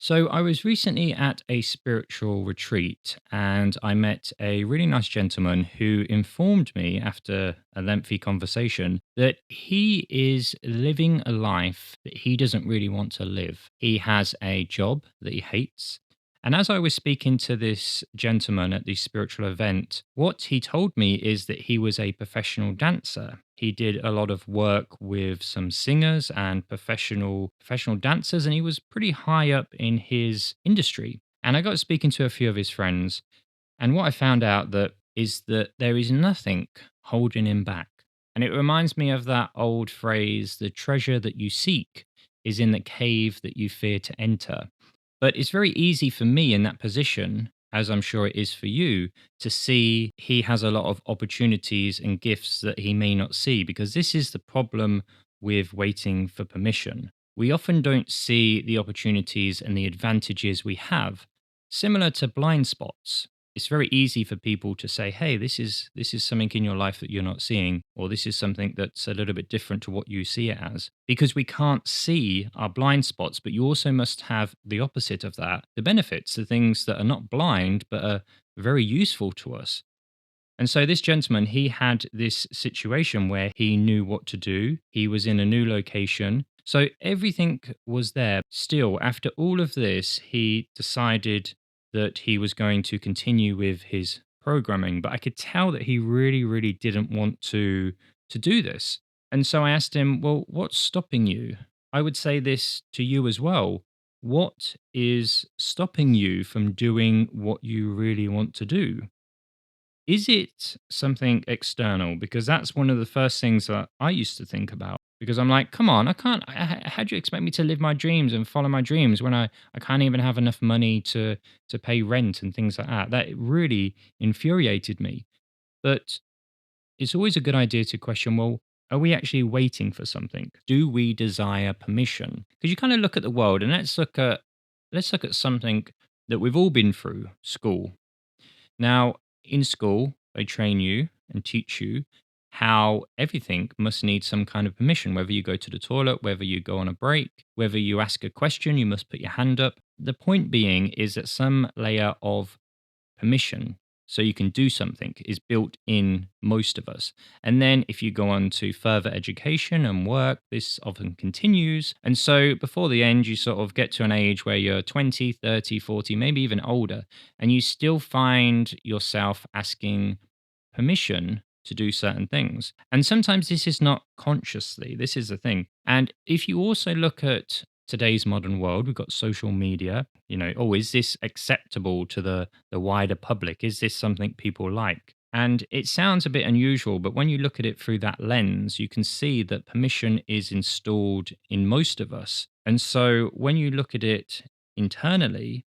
So, I was recently at a spiritual retreat and I met a really nice gentleman who informed me after a lengthy conversation that he is living a life that he doesn't really want to live. He has a job that he hates. And as I was speaking to this gentleman at the spiritual event, what he told me is that he was a professional dancer. He did a lot of work with some singers and professional dancers, and he was pretty high up in his industry. And I got speaking to a few of his friends, and what I found out that is that there is nothing holding him back. And it reminds me of that old phrase, the treasure that you seek is in the cave that you fear to enter. But it's very easy for me in that position, as I'm sure it is for you, to see he has a lot of opportunities and gifts that he may not see, because this is the problem with waiting for permission. We often don't see the opportunities and the advantages we have, similar to blind spots. It's very easy for people to say, "Hey, this is something in your life that you're not seeing, or this is something that's a little bit different to what you see it as," because we can't see our blind spots. But you also must have the opposite of that, the benefits, the things that are not blind but are very useful to us. And so this gentleman, he had this situation where he knew what to do. He was in a new location. So everything was there. Still, after all of this, he decided that he was going to continue with his programming. But I could tell that he really, really didn't want to do this. And so I asked him, "Well, what's stopping you?" I would say this to you as well. What is stopping you from doing what you really want to do? Is it something external? Because that's one of the first things that I used to think about. Because I'm like, come on, I can't. How do you expect me to live my dreams and follow my dreams when I can't even have enough money to pay rent and things like that? That really infuriated me. But it's always a good idea to question, well, are we actually waiting for something? Do we desire permission? Because you kind of look at the world, and let's look at something that we've all been through, school. Now, in school, they train you and teach you how everything must need some kind of permission, whether you go to the toilet, whether you go on a break, whether you ask a question, you must put your hand up. The point being is that some layer of permission so you can do something is built in most of us. And then if you go on to further education and work, this often continues. And so before the end, you sort of get to an age where you're 20, 30, 40, maybe even older, and you still find yourself asking permission to do certain things. And sometimes this is not consciously, this is the thing. And if you also look at today's modern world, we've got social media, oh, is this acceptable to the wider public? Is this something people like? And it sounds a bit unusual, but when you look at it through that lens, you can see that permission is installed in most of us. And so when you look at it internally,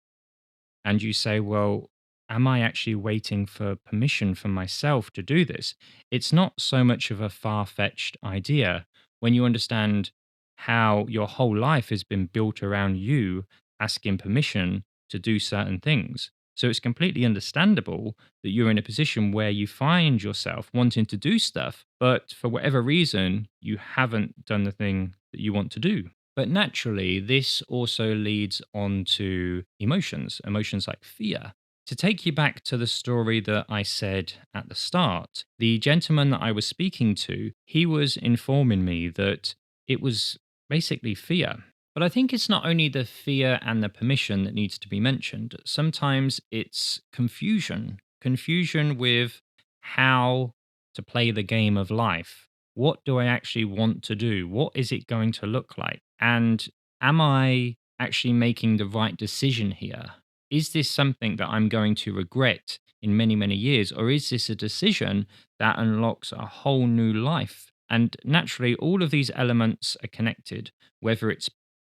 and you say, well, am I actually waiting for permission from myself to do this? It's not so much of a far fetched idea when you understand how your whole life has been built around you asking permission to do certain things. So it's completely understandable that you're in a position where you find yourself wanting to do stuff, but for whatever reason, you haven't done the thing that you want to do. But naturally, this also leads on to emotions, emotions like fear. To take you back to the story that I said at the start, the gentleman that I was speaking to, he was informing me that it was basically fear. But I think it's not only the fear and the permission that needs to be mentioned. Sometimes it's confusion, confusion with how to play the game of life. What do I actually want to do? What is it going to look like? And am I actually making the right decision here? Is this something that I'm going to regret in many, many years? Or is this a decision that unlocks a whole new life? And naturally, all of these elements are connected, whether it's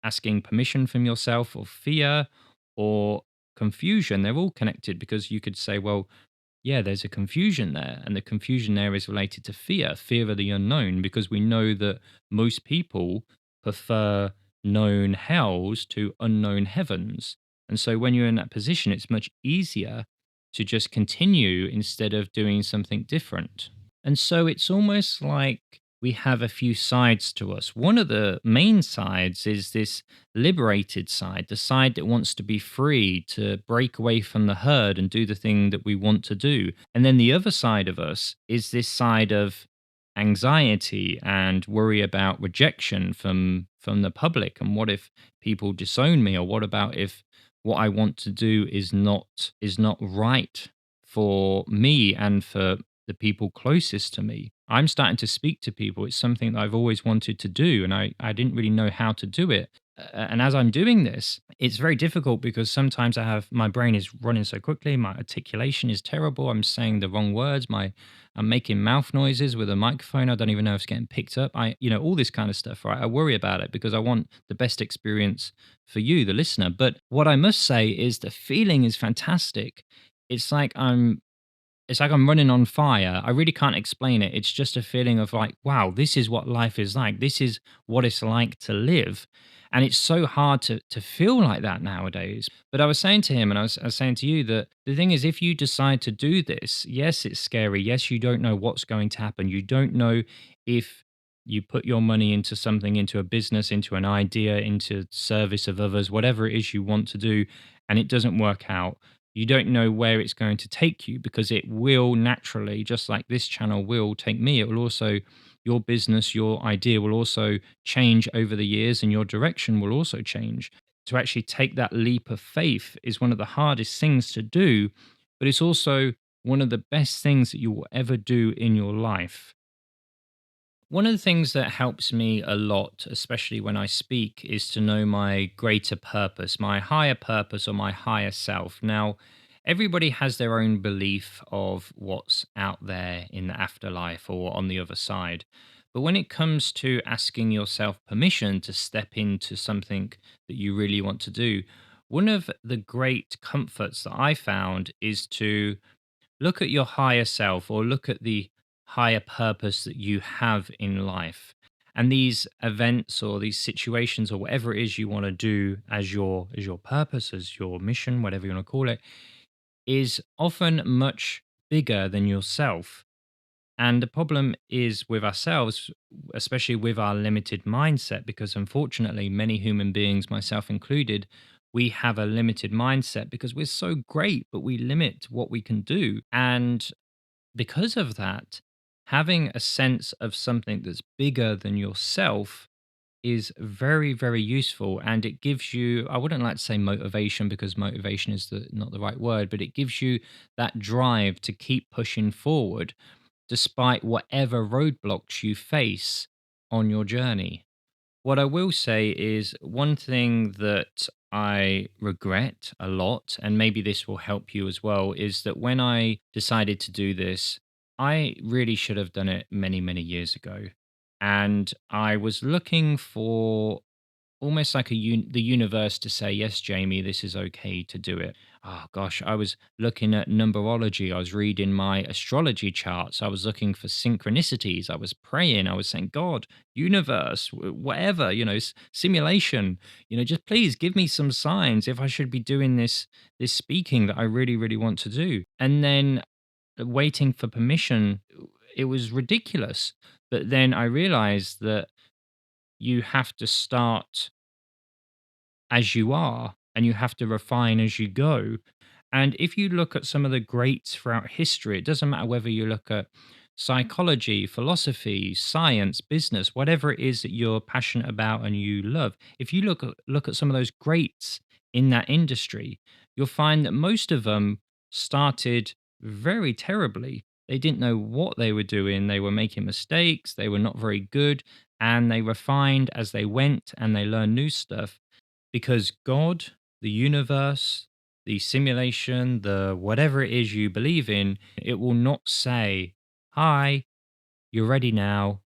asking permission from yourself or fear or confusion, they're all connected because you could say, well, yeah, there's a confusion there. And the confusion there is related to fear, fear of the unknown, because we know that most people prefer known hells to unknown heavens. And so when you're in that position, it's much easier to just continue instead of doing something different. And so it's almost like we have a few sides to us. One of the main sides is this liberated side, the side that wants to be free, to break away from the herd and do the thing that we want to do. And then the other side of us is this side of anxiety and worry about rejection from the public. And what if people disown me? Or what about if what I want to do is not right for me and for the people closest to me? I'm starting to speak to people. It's something that I've always wanted to do, and I didn't really know how to do it. And as I'm doing this, it's very difficult because sometimes my brain is running so quickly, my articulation is terrible. I'm saying the wrong words. I'm making mouth noises with a microphone. I don't even know if it's getting picked up. All this kind of stuff, right? I worry about it because I want the best experience for you, the listener. But what I must say is the feeling is fantastic. It's like I'm running on fire. I really can't explain it. It's just a feeling of like, wow, this is what life is like. This is what it's like to live. And it's so hard to feel like that nowadays. But I was saying to him, and I was saying to you, that the thing is, if you decide to do this, yes, it's scary. Yes, you don't know what's going to happen. You don't know if you put your money into something, into a business, into an idea, into service of others, whatever it is you want to do, and it doesn't work out. You don't know where it's going to take you, because it will naturally, just like this channel will take me, it will also, your business, your idea will also change over the years, and your direction will also change. To actually take that leap of faith is one of the hardest things to do, but it's also one of the best things that you will ever do in your life. One of the things that helps me a lot, especially when I speak, is to know my greater purpose, my higher purpose, or my higher self. Now, everybody has their own belief of what's out there in the afterlife or on the other side. But when it comes to asking yourself permission to step into something that you really want to do, one of the great comforts that I found is to look at your higher self, or look at the higher purpose that you have in life. And these events or these situations or whatever it is you want to do as your purpose, as your mission, whatever you want to call it, is often much bigger than yourself. And the problem is with ourselves, especially with our limited mindset, because unfortunately, many human beings, myself included, we have a limited mindset because we're so great, but we limit what we can do. And because of that, having a sense of something that's bigger than yourself is very, very useful. And it gives you, I wouldn't like to say motivation, because motivation is not the right word, but it gives you that drive to keep pushing forward despite whatever roadblocks you face on your journey. What I will say is, one thing that I regret a lot, and maybe this will help you as well, is that when I decided to do this, I really should have done it many, many years ago. And I was looking for almost like the universe to say, yes, Jamie, this is okay to do it. Oh gosh, I was looking at numerology. I was reading my astrology charts. I was looking for synchronicities. I was praying. I was saying, God, universe, whatever, simulation, just please give me some signs if I should be doing this speaking that I really, really want to do. And then waiting for permission, it was ridiculous. But then I realized that you have to start as you are, and you have to refine as you go. And if you look at some of the greats throughout history, it doesn't matter whether you look at psychology, philosophy, science, business, whatever it is that you're passionate about and you love. If you look at some of those greats in that industry, you'll find that most of them started very terribly. They didn't know what they were doing. They were making mistakes. They were not very good, and they refined as they went, and they learned new stuff, because God, the universe, the simulation, the whatever it is you believe in, it will not say, "Hi, you're ready now.